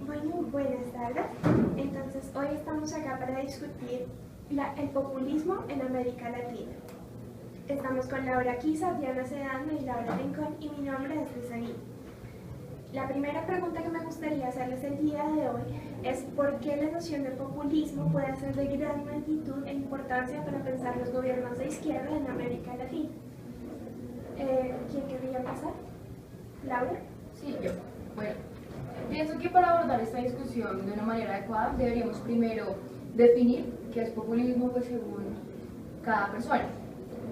Bueno, buenas tardes. Entonces, hoy estamos acá para discutir el populismo en América Latina. Estamos con Laura Quiza, Diana Sedano y Laura Rincón, y mi nombre es Luisa Guillén. La primera pregunta que me gustaría hacerles el día de hoy es ¿por qué la noción de populismo puede ser de gran magnitud e importancia para pensar los gobiernos de izquierda en América Latina? ¿Quién querría pasar? ¿Laura? Sí, yo. Bueno, pienso que para abordar esta discusión de una manera adecuada deberíamos primero definir qué es populismo, pues según cada persona.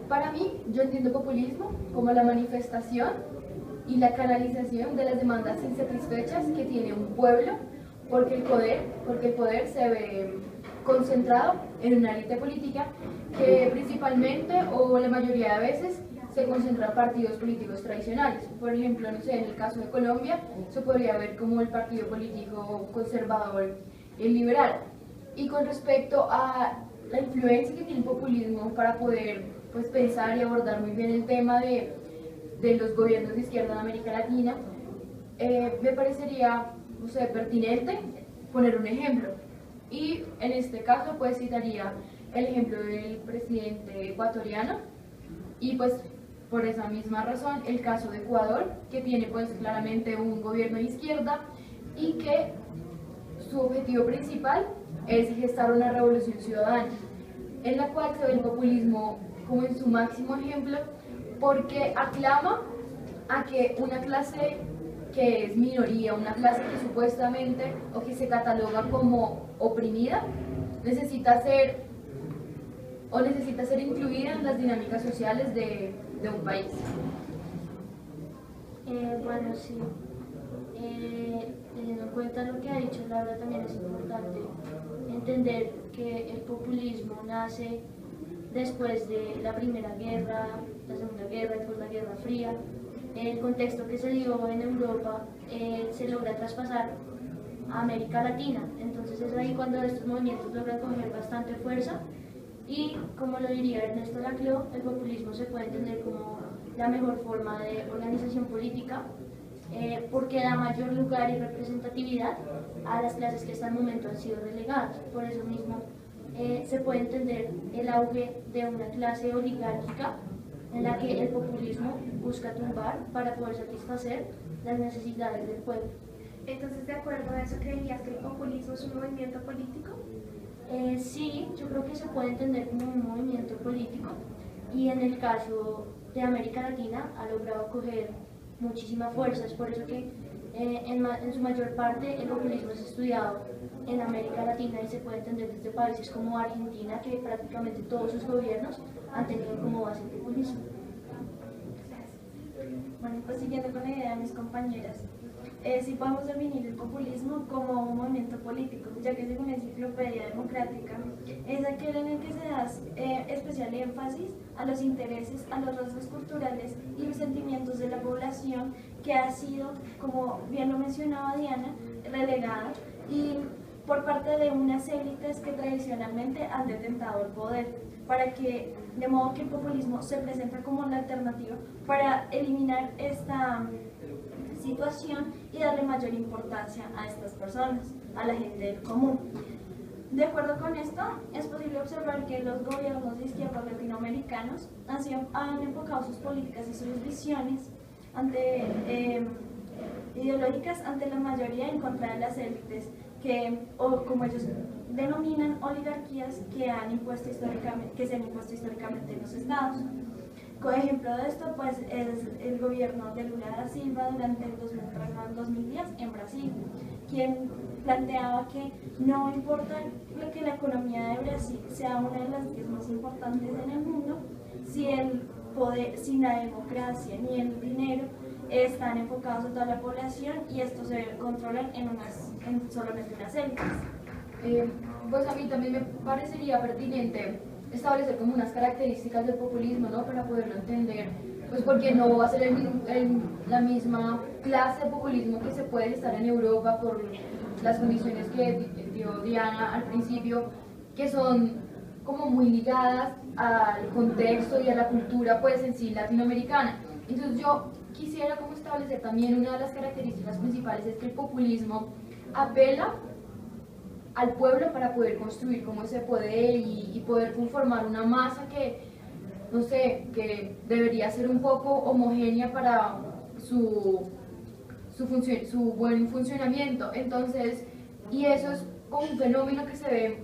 Para mí, yo entiendo populismo como la manifestación y la canalización de las demandas insatisfechas que tiene un pueblo porque el poder se ve concentrado en una élite política que principalmente o la mayoría de veces se concentra en partidos políticos tradicionales. Por ejemplo, no sé, en el caso de Colombia se podría ver como el partido político conservador y liberal. Y con respecto a la influencia que tiene el populismo para poder pues, pensar y abordar muy bien el tema de los gobiernos de izquierda en América Latina, me parecería, no sé, pertinente poner un ejemplo. Y en este caso pues citaría el ejemplo del presidente ecuatoriano y pues por esa misma razón el caso de Ecuador, que tiene pues claramente un gobierno de izquierda y que su objetivo principal es gestar una revolución ciudadana, en la cual se ve el populismo como en su máximo ejemplo, porque aclama a que una clase que es minoría, una clase que supuestamente o que se cataloga como oprimida, necesita ser incluida en las dinámicas sociales de un país. Bueno, sí. Teniendo en cuenta lo que ha dicho Laura, también es importante entender que el populismo nace después de la Primera Guerra, la Segunda Guerra, después la Guerra Fría. El contexto que se dio en Europa se logra traspasar a América Latina. Entonces es ahí cuando estos movimientos logran coger bastante fuerza y, como lo diría Ernesto Laclau, el populismo se puede entender como la mejor forma de organización política porque da mayor lugar y representatividad a las clases que hasta el momento han sido relegadas. Por eso mismo se puede entender el auge de una clase oligárquica en la que el populismo busca tumbar para poder satisfacer las necesidades del pueblo. Entonces, de acuerdo a eso, ¿creerías que el populismo es un movimiento político? Sí, yo creo que se puede entender como un movimiento político y en el caso de América Latina ha logrado coger muchísima fuerza. Es por eso que en su mayor parte el populismo es estudiado en América Latina y se puede entender desde países como Argentina, que prácticamente todos sus gobiernos han tenido como base el populismo. Bueno, pues siguiendo con la idea de mis compañeras, sí podemos definir el populismo como un movimiento político, ya que según la Enciclopedia Democrática es aquel en el que se da especial énfasis a los intereses, a los rasgos culturales y los sentimientos de la población que ha sido, como bien lo mencionaba Diana, relegada y por parte de unas élites que tradicionalmente han detentado el poder, de modo que el populismo se presenta como la alternativa para eliminar esta situación y darle mayor importancia a estas personas, a la gente del común. De acuerdo con esto, es posible observar que los gobiernos de izquierda latinoamericanos han enfocado sus políticas y sus visiones ideológicas ante la mayoría en contra de las élites o como ellos denominan, oligarquías que se han impuesto históricamente en los estados. Como ejemplo de esto, pues, es el gobierno de Lula da Silva durante el 2003 al 2010 en Brasil, quien planteaba que no importa que la economía de Brasil sea una de las 10 más importantes en el mundo, si el poder, si la democracia ni el dinero están enfocados en toda la población y esto se debe controlar en solamente unas élites. Pues a mí también me parecería pertinente establecer como unas características del populismo, ¿no? Para poderlo entender, pues porque no va a ser la misma clase de populismo que se puede estar en Europa por las condiciones que dio Diana al principio, que son como muy ligadas al contexto y a la cultura pues en sí latinoamericana. Entonces yo quisiera como establecer también una de las características principales es que el populismo apela al pueblo para poder construir como ese poder y poder conformar una masa que, no sé, que debería ser un poco homogénea para su buen funcionamiento. Entonces, y eso es como un fenómeno que se ve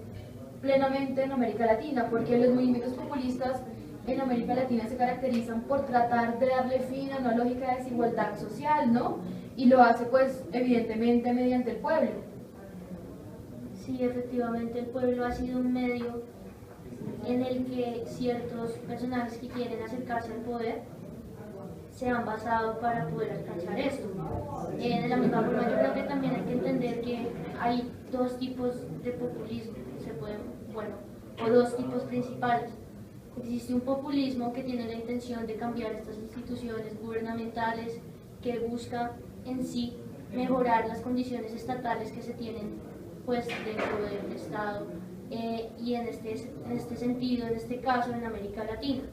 plenamente en América Latina, porque los movimientos populistas en América Latina se caracterizan por tratar de darle fin a una lógica de desigualdad social, ¿no? Y lo hace pues evidentemente mediante el pueblo. Sí, efectivamente el pueblo ha sido un medio en el que ciertos personajes que quieren acercarse al poder se han basado para poder alcanzar esto. De la misma forma yo creo que también hay que entender que hay dos tipos de populismo, o dos tipos principales. Existe un populismo que tiene la intención de cambiar estas instituciones gubernamentales, que busca en sí mejorar las condiciones estatales que se tienen pues dentro del Estado y en este sentido, en este caso en América Latina.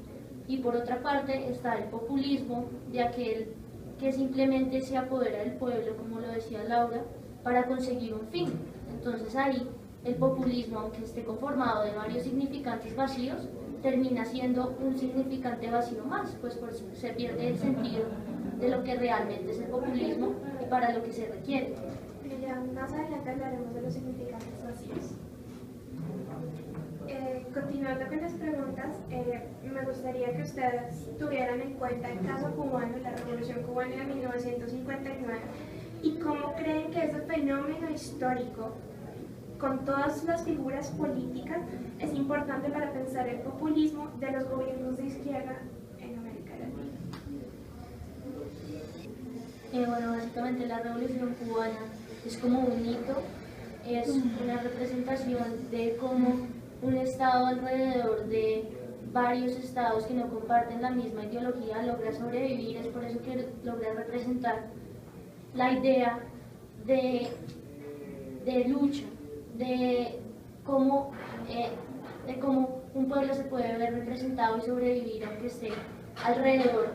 Y por otra parte está el populismo de aquel que simplemente se apodera del pueblo, como lo decía Laura, para conseguir un fin. Entonces ahí el populismo, aunque esté conformado de varios significantes vacíos, termina siendo un significante vacío más, pues se pierde el sentido de lo que realmente es el populismo y para lo que se requiere. Ya más adelante hablaremos de los significantes vacíos. Continuando con las preguntas, me gustaría que ustedes tuvieran en cuenta el caso cubano, la Revolución Cubana de 1959, y cómo creen que ese fenómeno histórico, con todas las figuras políticas, es importante para pensar el populismo de los gobiernos de izquierda en América Latina. Bueno, básicamente la Revolución Cubana es como un hito, es una representación de cómo un estado alrededor de varios estados que no comparten la misma ideología logra sobrevivir. Es por eso que logra representar la idea de lucha, de cómo un pueblo se puede ver representado y sobrevivir aunque esté alrededor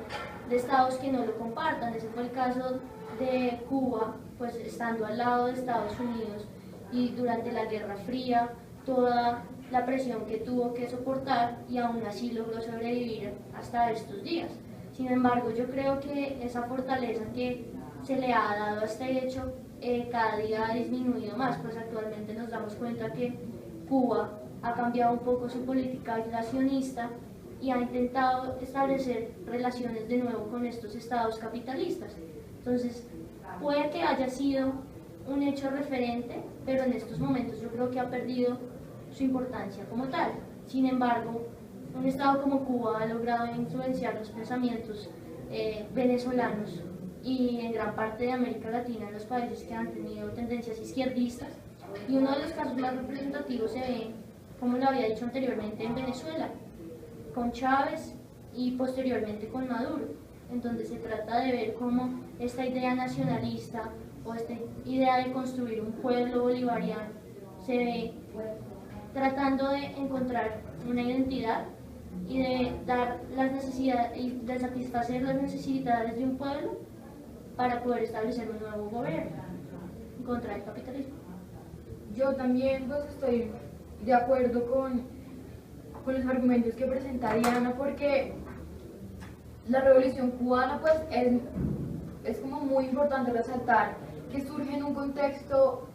de estados que no lo compartan. Ese fue el caso de Cuba, pues estando al lado de Estados Unidos, y durante la Guerra Fría toda la presión que tuvo que soportar, y aún así logró sobrevivir hasta estos días. Sin embargo, yo creo que esa fortaleza que se le ha dado a este hecho cada día ha disminuido más, pues actualmente nos damos cuenta que Cuba ha cambiado un poco su política aislacionista y ha intentado establecer relaciones de nuevo con estos estados capitalistas. Entonces, puede que haya sido un hecho referente, pero en estos momentos yo creo que ha perdido su importancia como tal. Sin embargo, un estado como Cuba ha logrado influenciar los pensamientos venezolanos y en gran parte de América Latina, en los países que han tenido tendencias izquierdistas. Y uno de los casos más representativos se ve, como lo había dicho anteriormente, en Venezuela, con Chávez y posteriormente con Maduro, en donde se trata de ver cómo esta idea nacionalista o esta idea de construir un pueblo bolivariano se ve tratando de encontrar una identidad y de dar las necesidades y de satisfacer las necesidades de un pueblo para poder establecer un nuevo gobierno contra el capitalismo. Yo también pues estoy de acuerdo con los argumentos que presenta Diana, porque la Revolución Cubana pues es como muy importante resaltar que surge en un contexto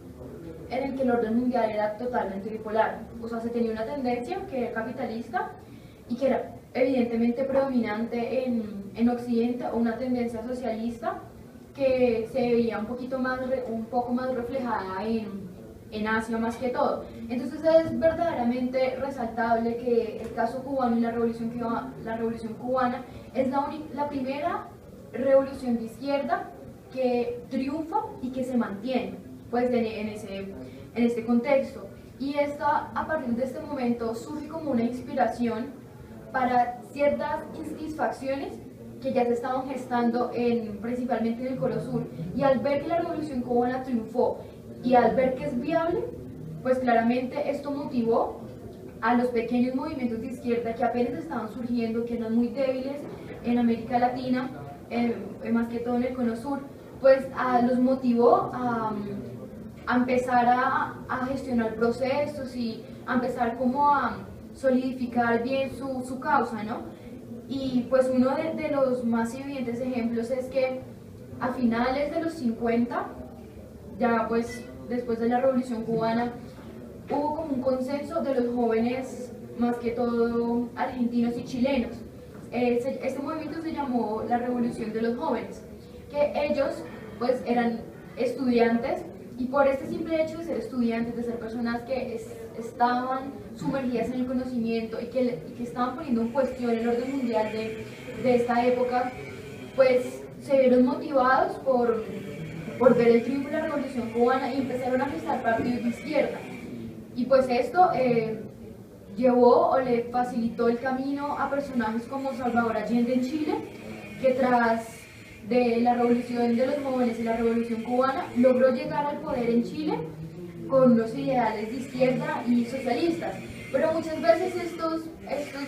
en el que el orden mundial era totalmente bipolar. O sea, se tenía una tendencia que era capitalista y que era evidentemente predominante en Occidente, o una tendencia socialista que se veía un poco más reflejada en Asia más que todo. Entonces es verdaderamente resaltable que el caso cubano y la Revolución Cubana es la primera revolución de izquierda que triunfa y que se mantiene pues en este contexto. Y a partir de este momento surge como una inspiración para ciertas insatisfacciones que ya se estaban gestando principalmente en el Cono Sur. Y al ver que la Revolución Cubana triunfó y al ver que es viable, pues claramente esto motivó a los pequeños movimientos de izquierda que apenas estaban surgiendo, que eran muy débiles en América Latina, más que todo en el Cono Sur, pues los motivó a empezar a gestionar procesos y a empezar como a solidificar bien su causa, ¿no? Y pues uno de los más evidentes ejemplos es que a finales de los 50, ya pues después de la Revolución Cubana, hubo como un consenso de los jóvenes, más que todo argentinos y chilenos. Este movimiento se llamó la Revolución de los Jóvenes, que ellos pues eran estudiantes, y por este simple hecho de ser estudiantes, de ser personas que estaban sumergidas en el conocimiento y que estaban poniendo en cuestión el orden mundial de esta época, pues se vieron motivados por ver el triunfo de la Revolución Cubana y empezaron a gestar partidos de izquierda. Y pues esto llevó o le facilitó el camino a personajes como Salvador Allende en Chile, que tras de la Revolución de los Jóvenes y la Revolución Cubana logró llegar al poder en Chile con unos ideales de izquierda y socialistas. Pero muchas veces estos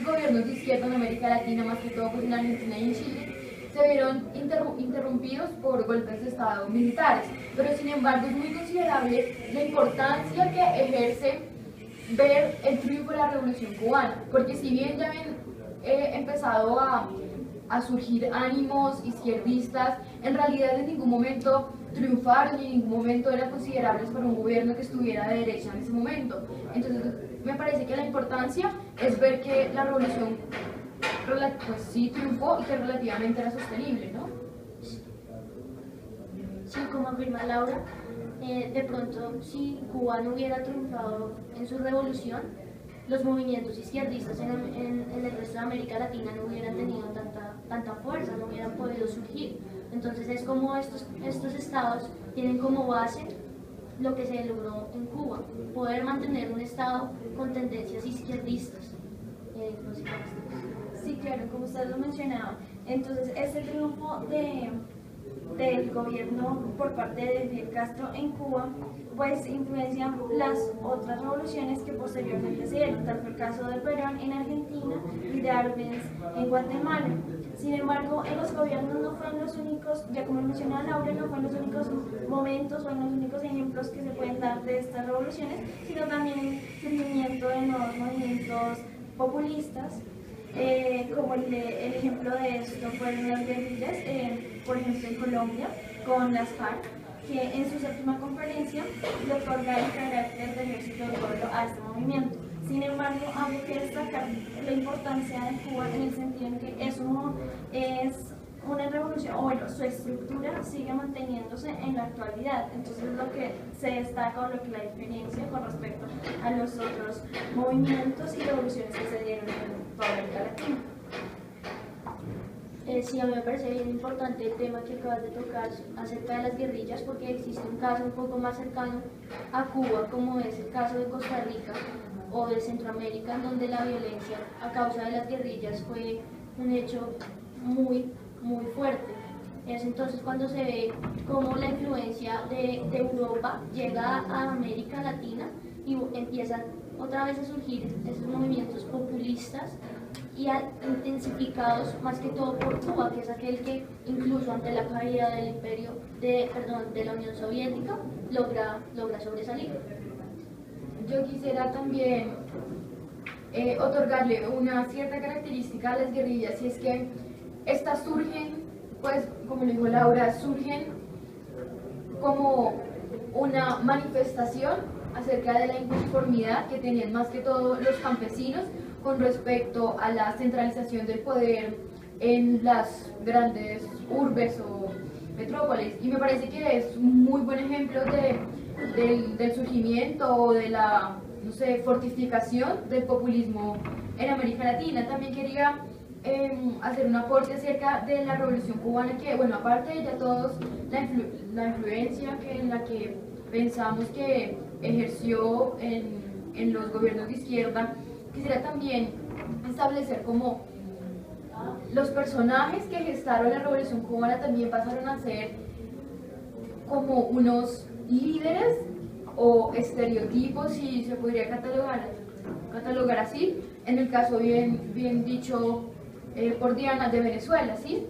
gobiernos de izquierda en América Latina, más que todo pues en Argentina y en Chile, se vieron interrumpidos por golpes de Estado militares. Pero sin embargo es muy considerable la importancia que ejerce ver el triunfo de la Revolución Cubana, porque si bien ya habían empezado a surgir ánimos izquierdistas, en realidad en ningún momento triunfaron y en ningún momento eran considerables para un gobierno que estuviera de derecha en ese momento. Entonces me parece que la importancia es ver que la revolución pues sí triunfó y que relativamente era sostenible, ¿no? Sí, como afirma Laura, de pronto si Cuba no hubiera triunfado en su revolución, los movimientos izquierdistas en el resto de América Latina no hubieran tenido tanta fuerza, no hubieran podido surgir. Entonces es como estos estados tienen como base lo que se logró en Cuba, poder mantener un estado con tendencias izquierdistas. Sí, claro, como usted lo mencionaba. Entonces, este triunfo del gobierno por parte de Fidel Castro en Cuba, pues influencia las otras revoluciones que posteriormente se dieron, tal fue el caso de Perón en Argentina y de Arbenz en Guatemala. Sin embargo, en los gobiernos no fueron los únicos, ya como mencionaba Laura, no fueron los únicos momentos o los únicos ejemplos que se pueden dar de estas revoluciones, sino también el surgimiento de nuevos movimientos populistas. Como el ejemplo de esto fueron las guerrillas, por ejemplo en Colombia, con las FARC, que en su séptima conferencia le otorga el carácter de ejército del pueblo a este movimiento. Sin embargo, habría que destacar la importancia de Cuba en el sentido en que es una revolución, o bueno, su estructura sigue manteniéndose en la actualidad. Entonces lo que se destaca o lo que la diferencia con respecto a los otros movimientos y revoluciones que se dieron en toda América Latina. Sí, a mí me parece bien importante el tema que acabas de tocar acerca de las guerrillas, porque existe un caso un poco más cercano a Cuba, como es el caso de Costa Rica o de Centroamérica, en donde la violencia a causa de las guerrillas fue un hecho muy fuerte. Es entonces cuando se ve cómo la influencia de Europa llega a América Latina y empiezan otra vez a surgir esos movimientos populistas y intensificados más que todo por Cuba, que es aquel que incluso ante la caída del imperio de la Unión Soviética logra sobresalir. Yo quisiera también otorgarle una cierta característica a las guerrillas, y es que estas surgen, pues como lo dijo Laura, surgen como una manifestación acerca de la inconformidad que tenían más que todo los campesinos con respecto a la centralización del poder en las grandes urbes o metrópolis. Y me parece que es un muy buen ejemplo del surgimiento o de la, no sé, fortificación del populismo en América Latina. También quería hacer un aporte acerca de la Revolución Cubana, que, bueno, aparte de ya todos la influencia en la que pensamos que ejerció en los gobiernos de izquierda, quisiera también establecer como los personajes que gestaron la Revolución Cubana también pasaron a ser como unos líderes o estereotipos, si se podría catalogar así, en el caso bien dicho por Diana de Venezuela, ¿sí?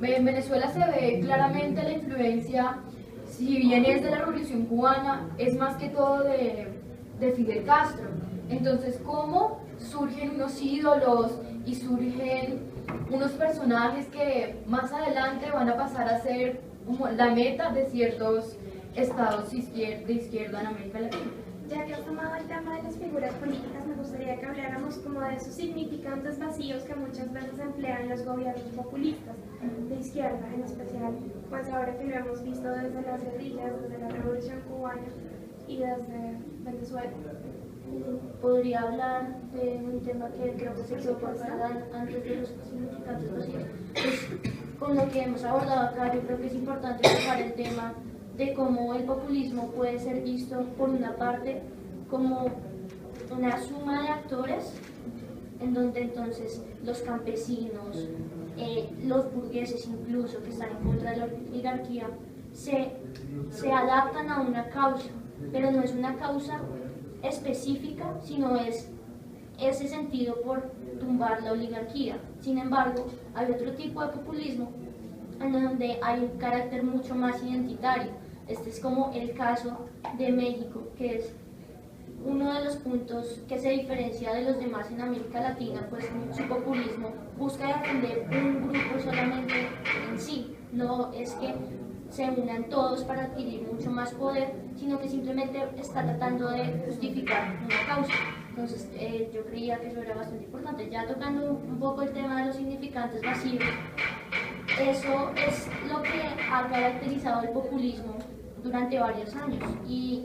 En Venezuela se ve claramente la influencia, si bien es de la Revolución Cubana, es más que todo de Fidel Castro. Entonces, ¿cómo surgen unos ídolos y surgen unos personajes que más adelante van a pasar a ser como la meta de ciertos estados de izquierda en América Latina? Ya que has tomado el tema de las figuras políticas, me gustaría que habláramos como de esos significantes vacíos que muchas veces emplean los gobiernos populistas, de izquierda en especial, pues ahora que lo hemos visto desde las guerrillas, desde la Revolución Cubana y desde Venezuela. Podría hablar de un tema que creo que se quedó por fuera antes de los significantes vacíos. Pues, con lo que hemos abordado acá, yo creo que es importante tocar el tema de cómo el populismo puede ser visto, por una parte, como una suma de actores, en donde entonces los campesinos, los burgueses incluso, que están en contra de la oligarquía, se adaptan a una causa, pero no es una causa específica, sino es ese sentido por tumbar la oligarquía. Sin embargo, hay otro tipo de populismo en donde hay un carácter mucho más identitario. Este es como el caso de México, que es uno de los puntos que se diferencia de los demás en América Latina, pues su populismo busca defender un grupo solamente en sí. No es que se unan todos para adquirir mucho más poder, sino que simplemente está tratando de justificar una causa. Entonces, yo creía que eso era bastante importante. Ya tocando un poco el tema de los significantes vacíos, eso es lo que ha caracterizado el populismo durante varios años, y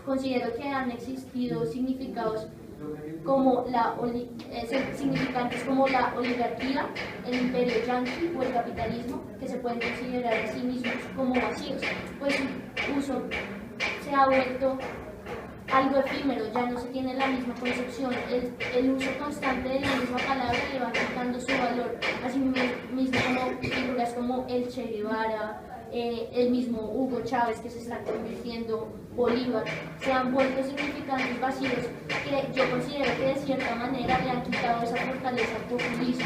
considero que han existido significados como significantes como la oligarquía, el imperio yanqui o el capitalismo, que se pueden considerar a sí mismos como vacíos, pues su uso se ha vuelto algo efímero, ya no se tiene la misma concepción, el uso constante de la misma palabra le va quitando su valor, así mismo como figuras como el Che Guevara, el mismo Hugo Chávez, que se está convirtiendo, Bolívar, se han vuelto significantes vacíos que yo considero que de cierta manera le han quitado esa fortaleza al populismo,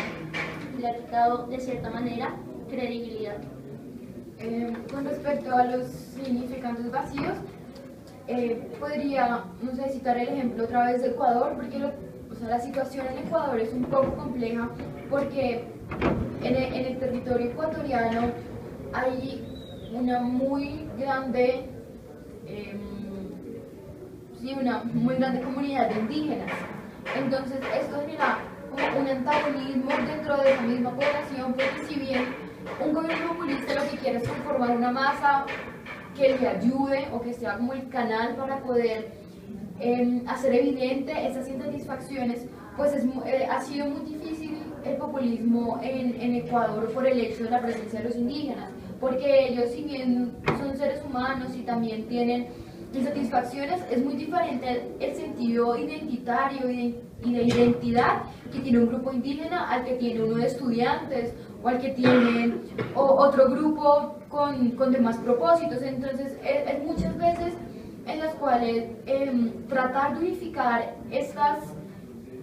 le ha quitado de cierta manera credibilidad. Con respecto a los significantes vacíos, podría, no sé, citar el ejemplo otra vez de Ecuador, porque la situación en Ecuador es un poco compleja, porque en el territorio ecuatoriano hay una muy grande comunidad de indígenas. Entonces esto genera un antagonismo dentro de la misma población, porque si bien un gobierno populista lo que quiere es conformar una masa que le ayude o que sea como el canal para poder hacer evidente esas insatisfacciones, pues ha sido muy difícil el populismo en Ecuador por el hecho de la presencia de los indígenas, porque ellos, si bien son seres humanos y también tienen insatisfacciones, es muy diferente el sentido identitario y de identidad que tiene un grupo indígena al que tiene uno de estudiantes o al que tiene otro grupo con demás propósitos. Entonces, es muchas veces en las cuales tratar de unificar estas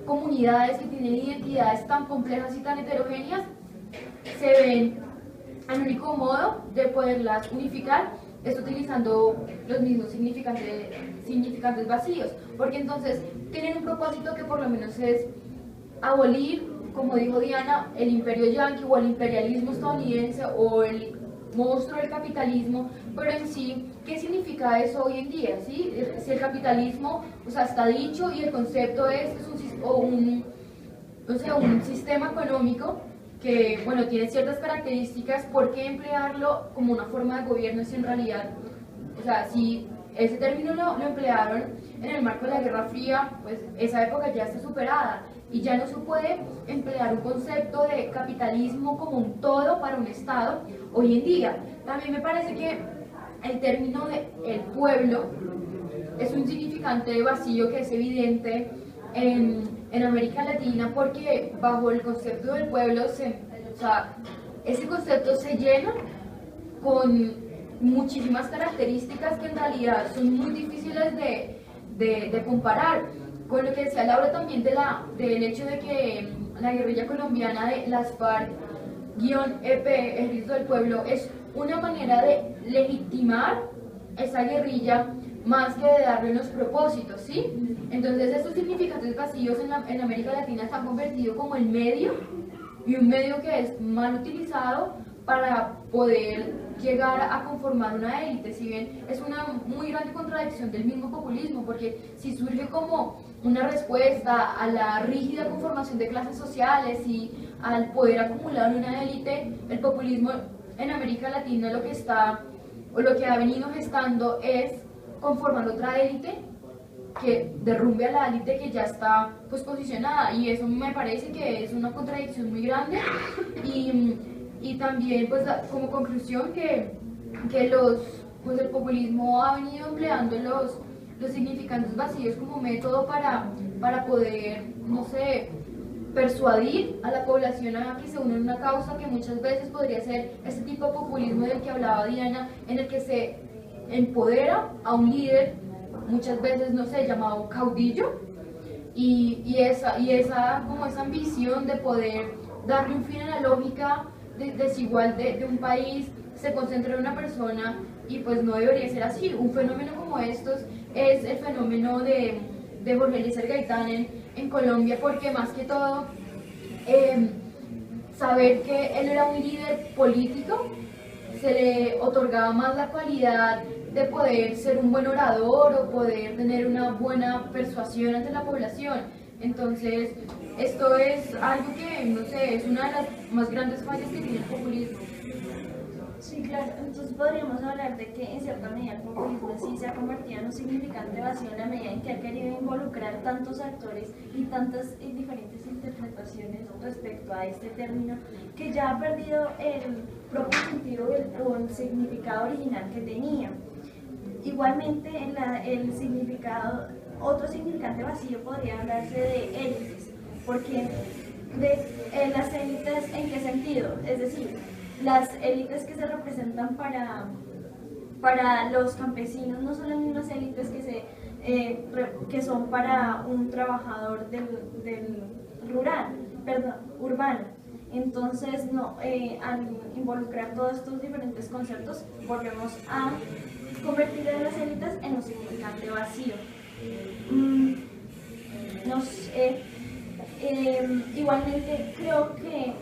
comunidades que tienen identidades tan complejas y tan heterogéneas se ven el único modo de poderlas unificar es utilizando los mismos significantes vacíos, porque entonces tienen un propósito que por lo menos es abolir, como dijo Diana, el imperio yanqui o el imperialismo estadounidense o el monstruo del capitalismo, pero en sí, ¿qué significa eso hoy en día? ¿Sí? Si el capitalismo, está dicho y el concepto es un sistema económico que, bueno, tiene ciertas características, ¿por qué emplearlo como una forma de gobierno si en realidad, si ese término lo emplearon en el marco de la Guerra Fría, pues esa época ya está superada y ya no se puede emplear un concepto de capitalismo como un todo para un Estado hoy en día. También me parece que el término de el pueblo es un significante vacío que es evidente en América Latina, porque bajo el concepto del pueblo, ese concepto se llena con muchísimas características que en realidad son muy difíciles de comparar. Con lo que decía Laura también del hecho de que la guerrilla colombiana de las FARC EP, Ejército del Pueblo, es una manera de legitimar esa guerrilla más que de darle unos propósitos, ¿sí? Entonces estos significantes vacíos en América Latina se han convertido como el medio, y un medio que es mal utilizado para poder llegar a conformar una élite. Si bien es una muy grande contradicción del mismo populismo, porque si surge como una respuesta a la rígida conformación de clases sociales y al poder acumular una élite, el populismo en América Latina lo que está, o lo que ha venido gestando, es conformar otra élite que derrumbe a la élite que ya está pues posicionada, y eso me parece que es una contradicción muy grande. Y también pues como conclusión que pues el populismo ha venido empleando los significantes vacíos como método para poder, no sé, persuadir a la población a que se une en una causa que muchas veces podría ser este tipo de populismo del que hablaba Diana, en el que se empodera a un líder, muchas veces, no sé, llamado caudillo, y esa como esa ambición de poder darle un fin a la lógica desigual de un país se concentra en una persona, y pues no debería ser así. Un fenómeno como estos es el fenómeno de Jorge Eliezer Gaitán en Colombia, porque más que todo saber que él era un líder político se le otorgaba más la cualidad de poder ser un buen orador o poder tener una buena persuasión ante la población. Entonces, esto es algo que, no sé, es una de las más grandes fallas que tiene el populismo. Sí, claro. Entonces podríamos hablar de que en cierta medida el populismo sí se ha convertido en un significante vacío en la medida en que ha querido involucrar tantos actores y tantas diferentes interpretaciones respecto a este término, que ya ha perdido el propio sentido o el significado original que tenía. Igualmente, el significado, otro significante vacío podría hablarse de élites, porque las élites, ¿en qué sentido? Es decir, las élites que se representan para los campesinos no son las mismas élites que son para un trabajador del urbano. Entonces, al involucrar todos estos diferentes conceptos, volvemos a convertir a las élites en un significante vacío. Igualmente creo que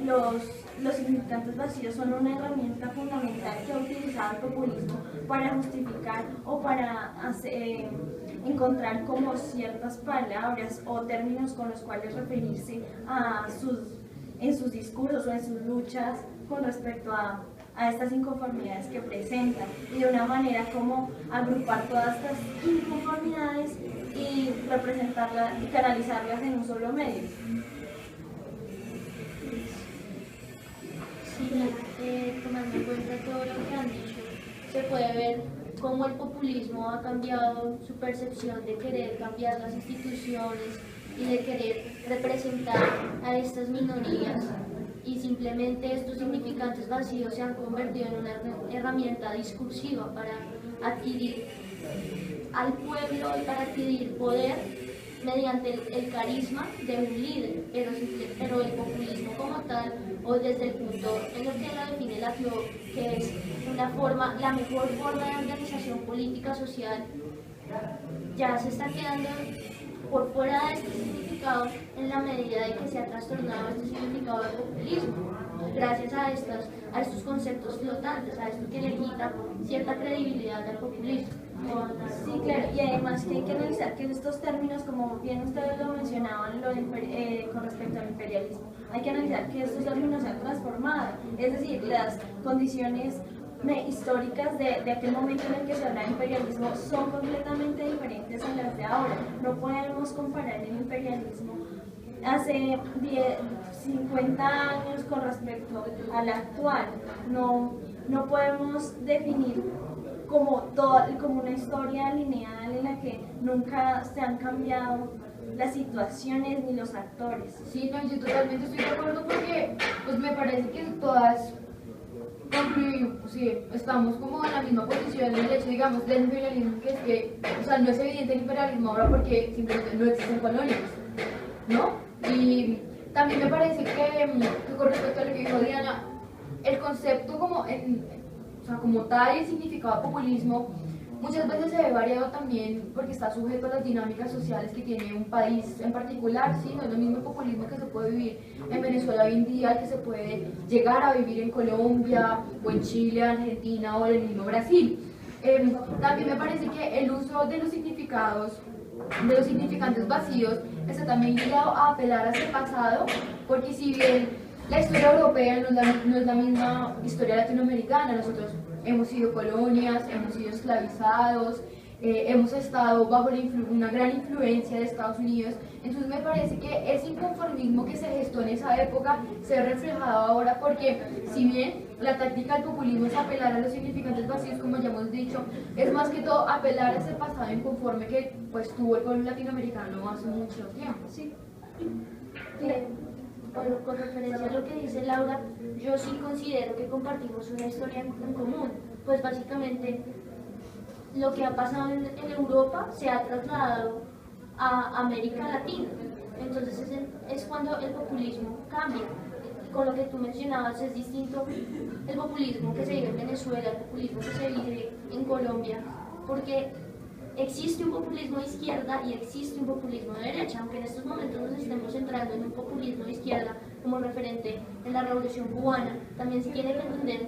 los significantes vacíos son una herramienta fundamental que ha utilizado el populismo para justificar o para encontrar como ciertas palabras o términos con los cuales referirse en sus discursos o en sus luchas con respecto a estas inconformidades que presentan, y de una manera como agrupar todas estas inconformidades y representarlas y canalizarlas en un solo medio. Sí, tomando en cuenta todo lo que han dicho, se puede ver cómo el populismo ha cambiado su percepción de querer cambiar las instituciones y de querer representar a estas minorías, y simplemente estos significantes vacíos se han convertido en una herramienta discursiva para adquirir al pueblo y para adquirir poder mediante el carisma de un líder, pero el populismo como tal, o desde el punto en el que lo define la FIO, que es la mejor forma de organización política social, ya se está quedando por fuera de este significado en la medida de que se ha trastornado este significado del populismo, gracias a estos conceptos flotantes, a esto que le quita cierta credibilidad al populismo. Sí, claro, y además que hay que analizar que estos términos, como bien ustedes lo mencionaban con respecto al imperialismo, hay que analizar que estos términos se han transformado, es decir, las condiciones históricas de aquel momento en el que se habla de imperialismo son completamente diferentes a las de ahora. No podemos comparar el imperialismo hace 50 años con respecto al actual. No podemos definir como una historia lineal en la que nunca se han cambiado las situaciones ni los actores. Sí, no, yo totalmente estoy de acuerdo, porque pues me parece que todas sí, estamos como en la misma posición en el hecho, digamos, del imperialismo, que es que, o sea, no es evidente el imperialismo ahora porque simplemente no existen colonias, ¿no? Y también me parece que con respecto a lo que dijo Diana, el concepto o sea, como tal y el significado de populismo muchas veces se ve variado también porque está sujeto a las dinámicas sociales que tiene un país en particular, ¿sí? No es lo mismo el populismo que se puede vivir en Venezuela hoy en día, que se puede llegar a vivir en Colombia, o en Chile, Argentina, o en el mismo Brasil. También me parece que el uso de los significados, de los significantes vacíos, está también ligado a apelar a ese pasado, porque si bien la historia europea no es la misma historia latinoamericana, nosotros hemos sido colonias, hemos sido esclavizados, hemos estado bajo una gran influencia de Estados Unidos, entonces me parece que ese inconformismo que se gestó en esa época se ha reflejado ahora, porque si bien la táctica del populismo es apelar a los significantes vacíos, como ya hemos dicho, es más que todo apelar a ese pasado inconforme que pues tuvo el pueblo latinoamericano hace mucho tiempo. Sí. Bueno, con referencia a lo que dice Laura, yo sí considero que compartimos una historia en común. Pues básicamente lo que ha pasado en Europa se ha trasladado a América Latina. Entonces es cuando el populismo cambia. Con lo que tú mencionabas es distinto el populismo que se vive en Venezuela, el populismo que se vive en Colombia, porque existe un populismo de izquierda y existe un populismo de derecha, aunque en estos momentos nos estemos centrando en un populismo de izquierda como referente en la Revolución Cubana, también se tiene que entender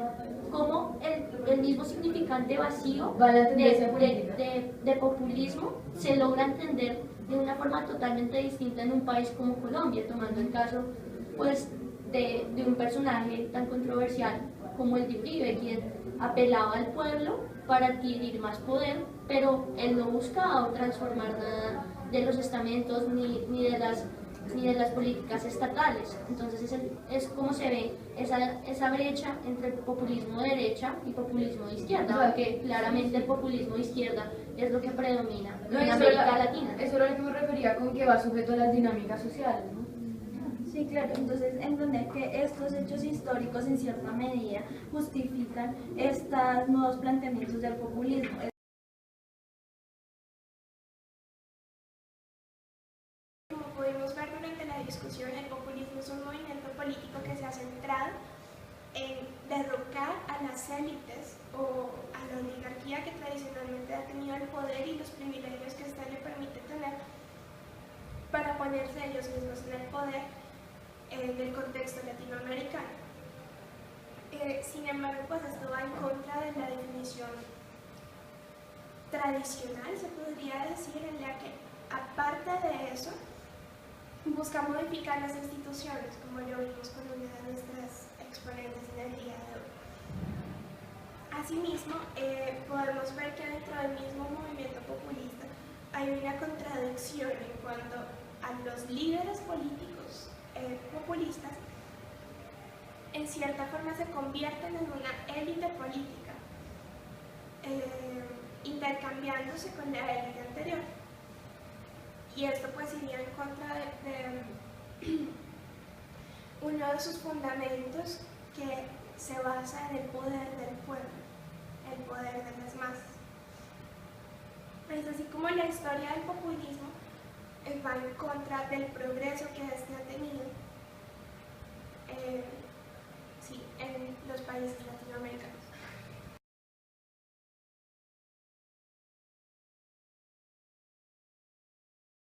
cómo el mismo significante vacío de populismo se logra entender de una forma totalmente distinta en un país como Colombia, tomando el caso pues, de un personaje tan controversial como el de Uribe, quien apelaba al pueblo para adquirir más poder, pero él no buscaba transformar nada de los estamentos ni de las políticas estatales. Entonces es como se ve esa brecha entre el populismo de derecha y populismo de izquierda, porque claramente el populismo de izquierda es lo que predomina en América Latina. Eso era lo que me refería con que va sujeto a las dinámicas sociales, ¿no? Sí, claro, entonces entender que estos hechos históricos en cierta medida justifican estos nuevos planteamientos del populismo. Como pudimos ver durante la discusión, el populismo es un movimiento político que se ha centrado en derrocar a las élites o a la oligarquía que tradicionalmente ha tenido el poder y los privilegios que ésta le permite tener para ponerse ellos mismos en el poder en el contexto latinoamericano. Sin embargo, pues esto va en contra de la definición tradicional, se podría decir, en la que, aparte de eso, busca modificar las instituciones, como lo vimos con una de nuestras exponentes en el día de hoy. Asimismo, podemos ver que dentro del mismo movimiento populista hay una contradicción en cuanto a los líderes políticos populistas, en cierta forma se convierten en una élite política, intercambiándose con la élite anterior. Y esto pues iría en contra de uno de sus fundamentos, que se basa en el poder del pueblo, el poder de las masas. Es así como la historia del populismo va en contra del progreso que éste ha tenido en los países latinoamericanos.